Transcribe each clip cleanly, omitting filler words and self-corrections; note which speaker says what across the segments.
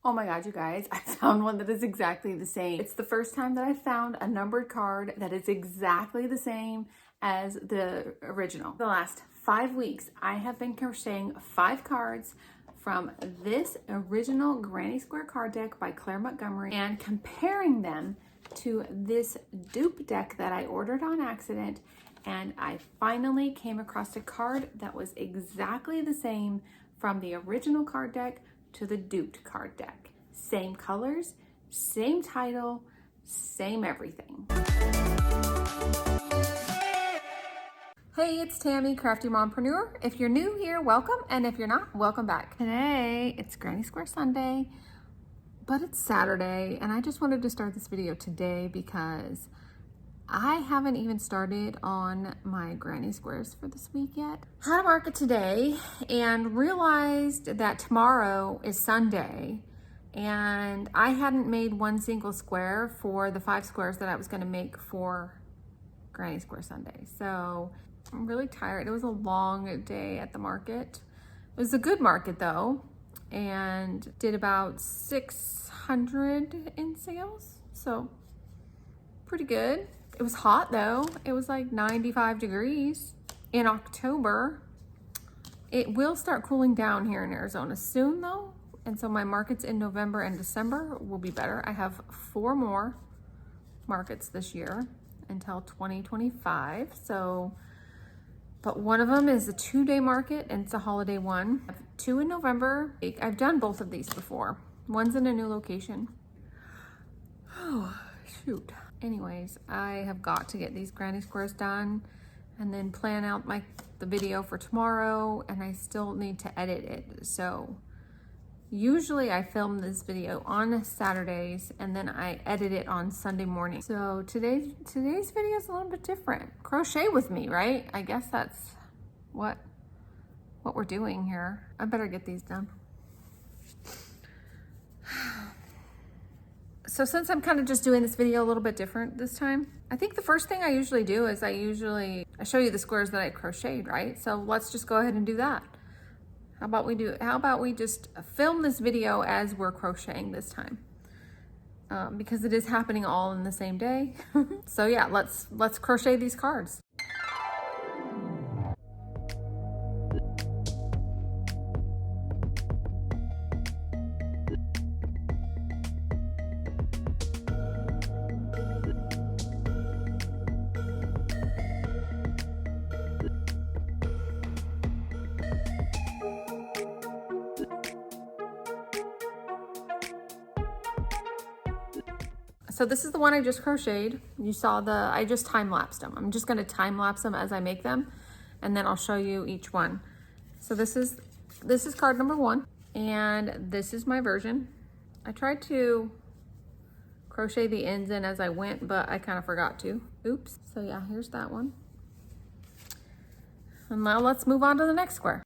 Speaker 1: Oh my God, you guys, I found one that is exactly the same. It's the first time that I found a numbered card that is exactly the same as the original. The last 5 weeks, I have been crocheting 5 cards from this original Granny Square card deck by Claire Montgomerie and comparing them to this dupe deck that I ordered on accident. And I finally came across a card that was exactly the same from the original card deck to the duped card deck. Same colors, same title, same everything. Hey, it's Tammy, Crafty Mompreneur. If you're new here, welcome, and if you're not, welcome back. Today, it's Granny Square Sunday, but it's Saturday, and I just wanted to start this video today because I haven't even started on my granny squares for this week yet. Had a market today and realized that tomorrow is Sunday and I hadn't made one single square for the 5 squares that I was gonna make for Granny Square Sunday. So I'm really tired. It was a long day at the market. It was a good market though, and did about 600 in sales. So pretty good. It was hot though. It was like 95 degrees in October. It will start cooling down here in Arizona soon though. And so my markets in November and December will be better. I have 4 more markets this year until 2025. So, but one of them is a 2-day market and it's a holiday one. I have 2 in November. I've done both of these before. One's in a new location. Oh, shoot. Anyways, I have got to get these granny squares done and then plan out the video for tomorrow, and I still need to edit it. So usually I film this video on Saturdays and then I edit it on Sunday morning. So today's video is a little bit different. Crochet with me, right? I guess that's what we're doing here. I better get these done. So since I'm kind of just doing this video a little bit different this time, I think the first thing I usually do is I show you the squares that I crocheted, right? So let's just go ahead and do that. How about we just film this video as we're crocheting this time? Because it is happening all in the same day. So yeah, let's crochet these cards. So this is the one I just crocheted. You saw I just time-lapsed them. I'm just gonna time-lapse them as I make them, and then I'll show you each one. So this is card number 1, and this is my version. I tried to crochet the ends in as I went, but I kind of forgot to. Oops. So yeah, here's that one. And now let's move on to the next square.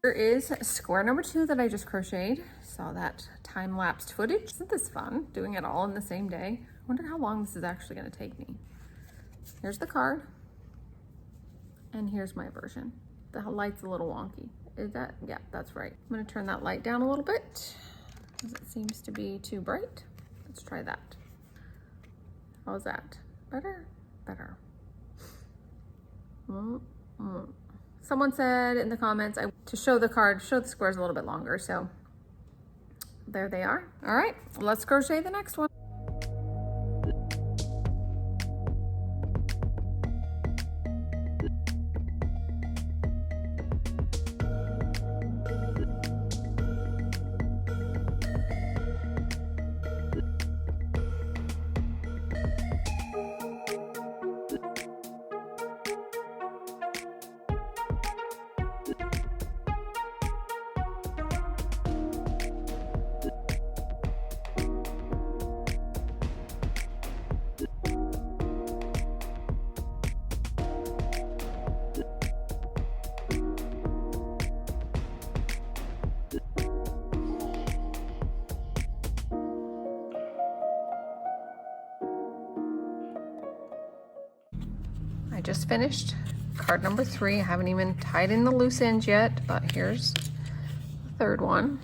Speaker 1: Here is square number 2 that I just crocheted. Saw that time-lapsed footage. Isn't this fun, doing it all in the same day? I wonder how long this is actually gonna take me. Here's the card, and here's my version. The light's a little wonky. Is that? Yeah, that's right. I'm gonna turn that light down a little bit, because it seems to be too bright. Let's try that. How's that? Better? Better. Someone said in the comments to show the squares a little bit longer, so there they are. All right, let's crochet the next one. just finished card number 3. I haven't even tied in the loose ends yet, but here's the third one.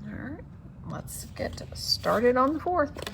Speaker 1: All right, let's get started on the 4th.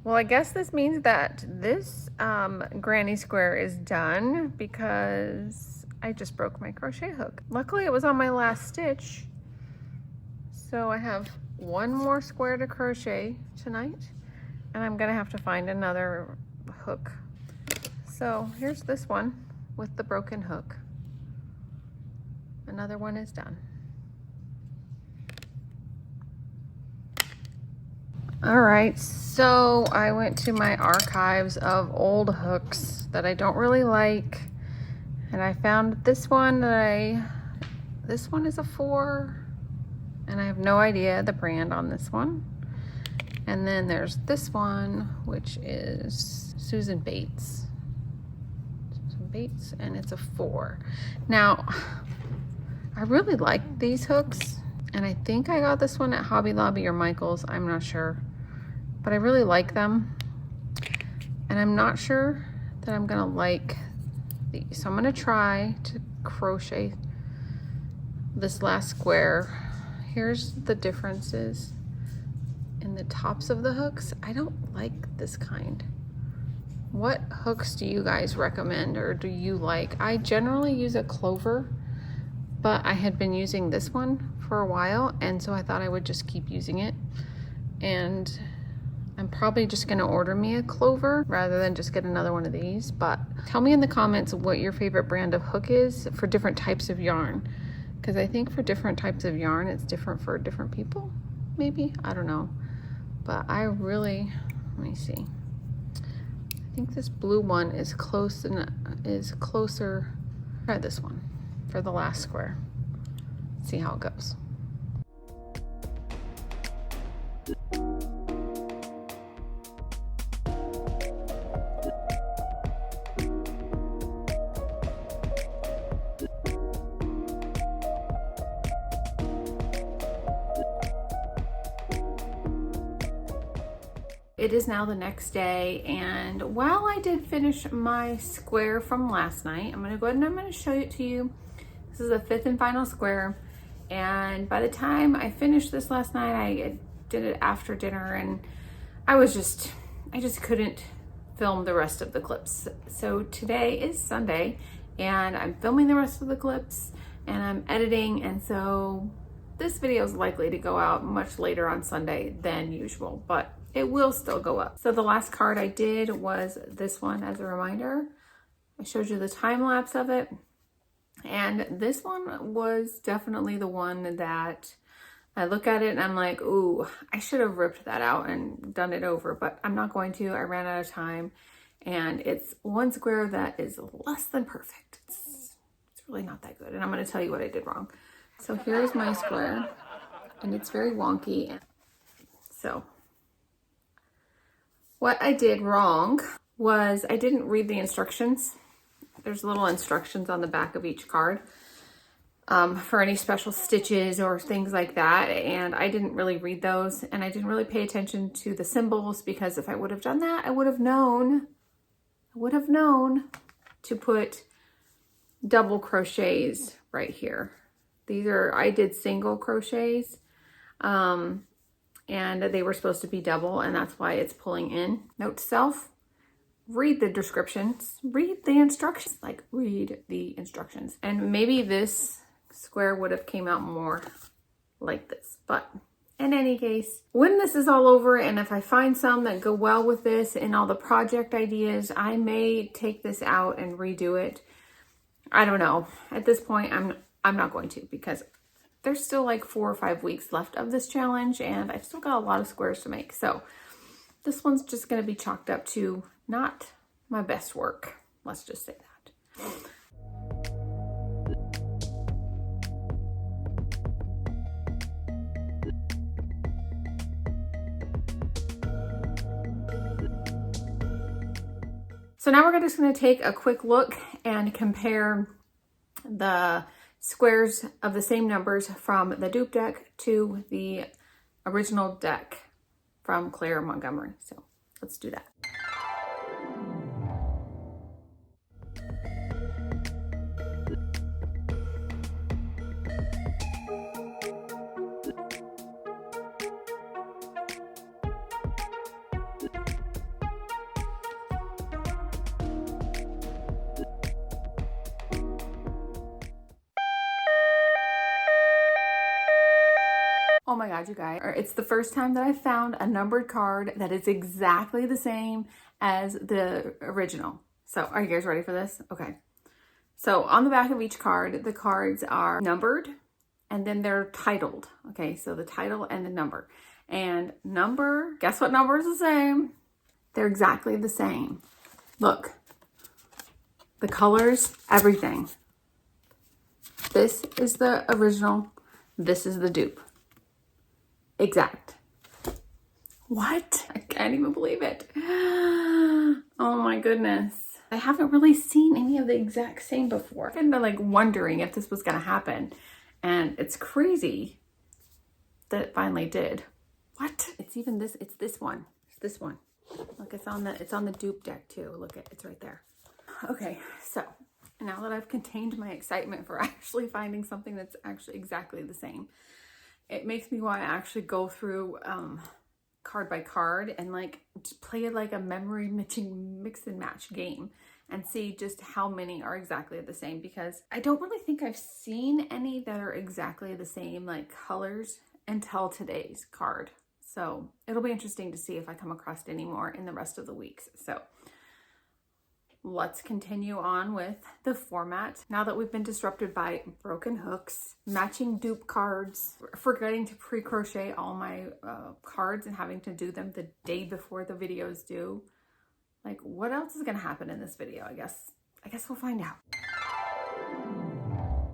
Speaker 1: Well, I guess this means that this granny square is done because I just broke my crochet hook. Luckily, it was on my last stitch. So I have one more square to crochet tonight, and I'm gonna have to find another hook. So here's this one with the broken hook. Another one is done. All right, so I went to my archives of old hooks that I don't really like, and I found this one this one is a 4, and I have no idea the brand on this one. And then there's this one, which is Susan Bates, and it's a 4. Now, I really like these hooks, and I think I got this one at Hobby Lobby or Michael's, I'm not sure. But I really like them, and I'm not sure that I'm gonna like these. So I'm gonna try to crochet this last square. Here's the differences in the tops of the hooks. I don't like this kind. What hooks do you guys recommend, or do you like? I generally use a clover, but I had been using this one for a while, and so I thought I would just keep using it. And I'm probably just gonna order me a clover rather than just get another one of these. But tell me in the comments what your favorite brand of hook is for different types of yarn. Because I think for different types of yarn, it's different for different people, maybe, I don't know. But I really, let me see. I think this blue one is closer. Try this one for the last square. See how it goes. It is now the next day, and while I did finish my square from last night, I'm going to go ahead and I'm going to show it to you. This is the 5th and final square, and by the time I finished this last night, I did it after dinner, and I just couldn't film the rest of the clips. So today is Sunday, and I'm filming the rest of the clips, and I'm editing, and so this video is likely to go out much later on Sunday than usual, but it will still go up. So the last card I did was this one as a reminder. I showed you the time lapse of it. And this one was definitely the one that I look at it and I'm like, ooh, I should have ripped that out and done it over, but I'm not going to. I ran out of time, and it's one square that is less than perfect. It's really not that good, and I'm going to tell you what I did wrong. So here's my square, and it's very wonky. So what I did wrong was I didn't read the instructions. There's little instructions on the back of each card for any special stitches or things like that, and I didn't really read those, and I didn't really pay attention to the symbols, because if I would have done that, I would have known to put double crochets right here. I did single crochets, and they were supposed to be double, and that's why it's pulling in. Note to self, read the descriptions, read the instructions, read the instructions. And maybe this square would have came out more like this, but in any case, when this is all over, and if I find some that go well with this and all the project ideas, I may take this out and redo it. I don't know. At this point, I'm not going to, because there's still like 4 or 5 weeks left of this challenge, and I've still got a lot of squares to make. So this one's just going to be chalked up to not my best work. Let's just say that. So now we're just going to take a quick look and compare the squares of the same numbers from the dupe deck to the original deck from Claire Montgomerie. So let's do that. Oh my God, you guys. It's the first time that I found a numbered card that is exactly the same as the original. So are you guys ready for this? Okay. So on the back of each card, the cards are numbered and then they're titled. Okay, so the title and the number. And number, guess what number is the same? They're exactly the same. Look, the colors, everything. This is the original. This is the dupe. Exact. What? I can't even believe it. Oh my goodness. I haven't really seen any of the exact same before. I've been like wondering if this was gonna happen. And it's crazy that it finally did. What? It's even this, it's this one. It's this one. Look, it's on the dupe deck too. Look, it's right there. Okay, so now that I've contained my excitement for actually finding something that's actually exactly the same, it makes me want to actually go through card by card and like play it like a memory mix and match game and see just how many are exactly the same, because I don't really think I've seen any that are exactly the same like colors until today's card. So it'll be interesting to see if I come across any more in the rest of the weeks. So let's continue on with the format. Now that we've been disrupted by broken hooks, matching dupe cards, forgetting to pre-crochet all my cards and having to do them the day before the videos due. Like, what else is gonna happen in this video? I guess we'll find out.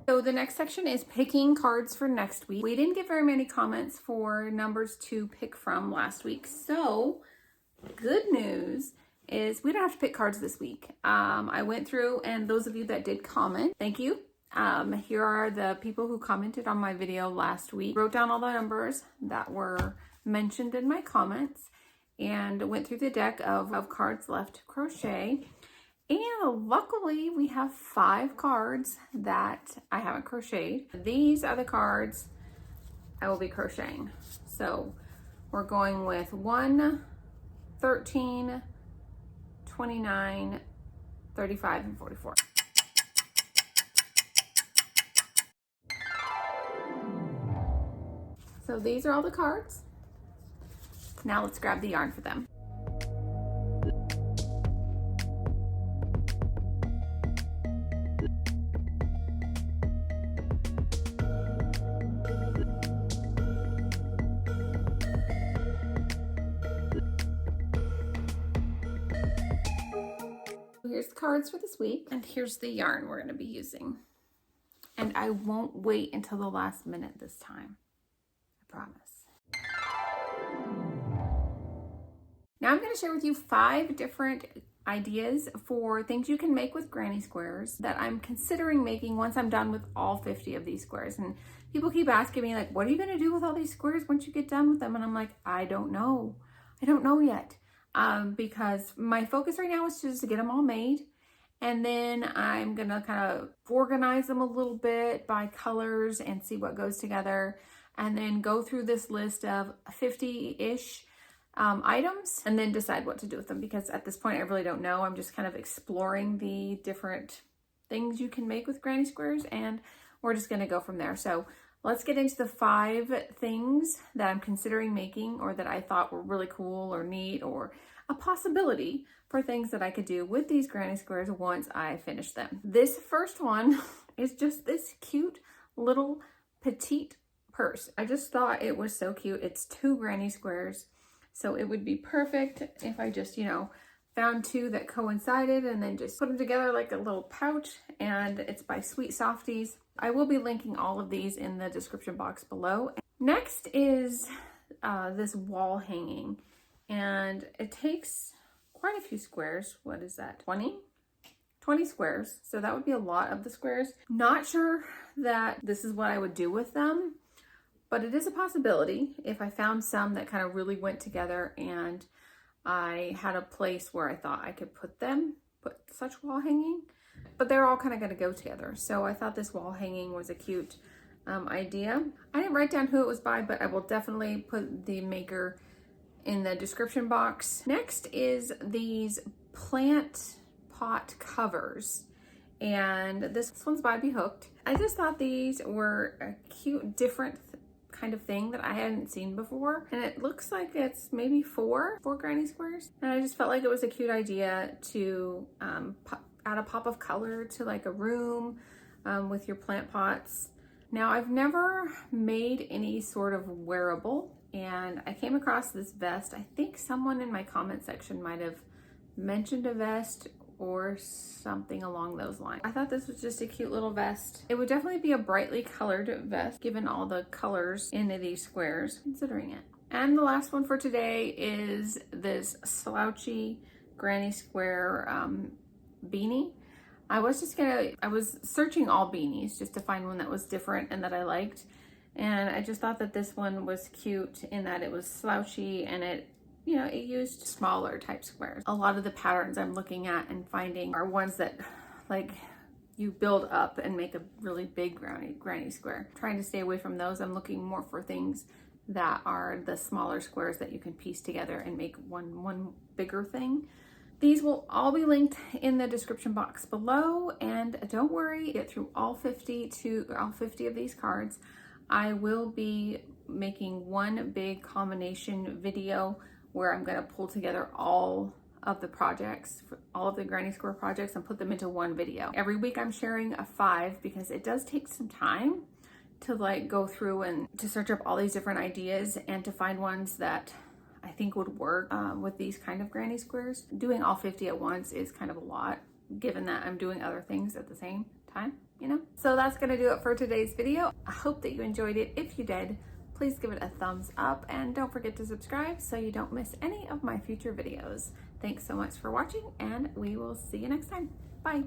Speaker 1: So the next section is picking cards for next week. We didn't get very many comments for numbers to pick from last week. So good news is we don't have to pick cards this week. I went through, and those of you that did comment, thank you. Here are the people who commented on my video last week. Wrote down all the numbers that were mentioned in my comments and went through the deck of cards left to crochet. And luckily we have 5 cards that I haven't crocheted. These are the cards I will be crocheting. So we're going with 1, 13, 29, 35, and 44. So these are all the cards. Now let's grab the yarn for them. here's the cards for this week, and here's the yarn we're going to be using. And I won't wait until the last minute this time. I promise. Now I'm going to share with you 5 different ideas for things you can make with granny squares that I'm considering making once I'm done with all 50 of these squares. And people keep asking me, like, what are you going to do with all these squares once you get done with them? And I'm like, I don't know. I don't know yet. Because my focus right now is just to get them all made. And then I'm going to kind of organize them a little bit by colors and see what goes together. And then go through this list of 50-ish items and then decide what to do with them, because at this point I really don't know. I'm just kind of exploring the different things you can make with granny squares, and we're just going to go from there. So let's get into the 5 things that I'm considering making, or that I thought were really cool or neat, or a possibility for things that I could do with these granny squares once I finish them. This first one is just this cute little petite purse. I just thought it was so cute. It's 2 granny squares. So it would be perfect if I just, found 2 that coincided and then just put them together like a little pouch. And it's by Sweet Softies. I will be linking all of these in the description box below. Next is this wall hanging. And it takes quite a few squares. What is that? 20 squares. So that would be a lot of the squares. Not sure that this is what I would do with them, but it is a possibility if I found some that kind of really went together and I had a place where I thought I could put such wall hanging, but they're all kind of going to go together. So I thought this wall hanging was a cute idea. I didn't write down who it was by, but I will definitely put the maker in the description box. Next is these plant pot covers. And this one's by Be Hooked. I just thought these were a cute, different kind of thing that I hadn't seen before. And it looks like it's maybe 4 granny squares. And I just felt like it was a cute idea to add a pop of color to like a room with your plant pots. Now, I've never made any sort of wearable, and I came across this vest. I think someone in my comment section might have mentioned a vest or something along those lines. I thought this was just a cute little vest. It would definitely be a brightly colored vest given all the colors in these squares, considering it. And the last one for today is this slouchy granny square beanie. I was searching all beanies just to find one that was different and that I liked. And I just thought that this one was cute in that it was slouchy and it used smaller type squares. A lot of the patterns I'm looking at and finding are ones that like you build up and make a really big granny square. Trying to stay away from those. I'm looking more for things that are the smaller squares that you can piece together and make one bigger thing. These will all be linked in the description box below, and don't worry, get through all 50 of these cards. I will be making one big combination video where I'm going to pull together all of the projects, all of the granny square projects, and put them into one video. Every week I'm sharing a 5 because it does take some time to like go through and to search up all these different ideas and to find ones that I think would work with these kind of granny squares. Doing all 50 at once is kind of a lot, given that I'm doing other things at the same time, So that's gonna do it for today's video. I hope that you enjoyed it. If you did, please give it a thumbs up and don't forget to subscribe so you don't miss any of my future videos. Thanks so much for watching, and we will see you next time. Bye.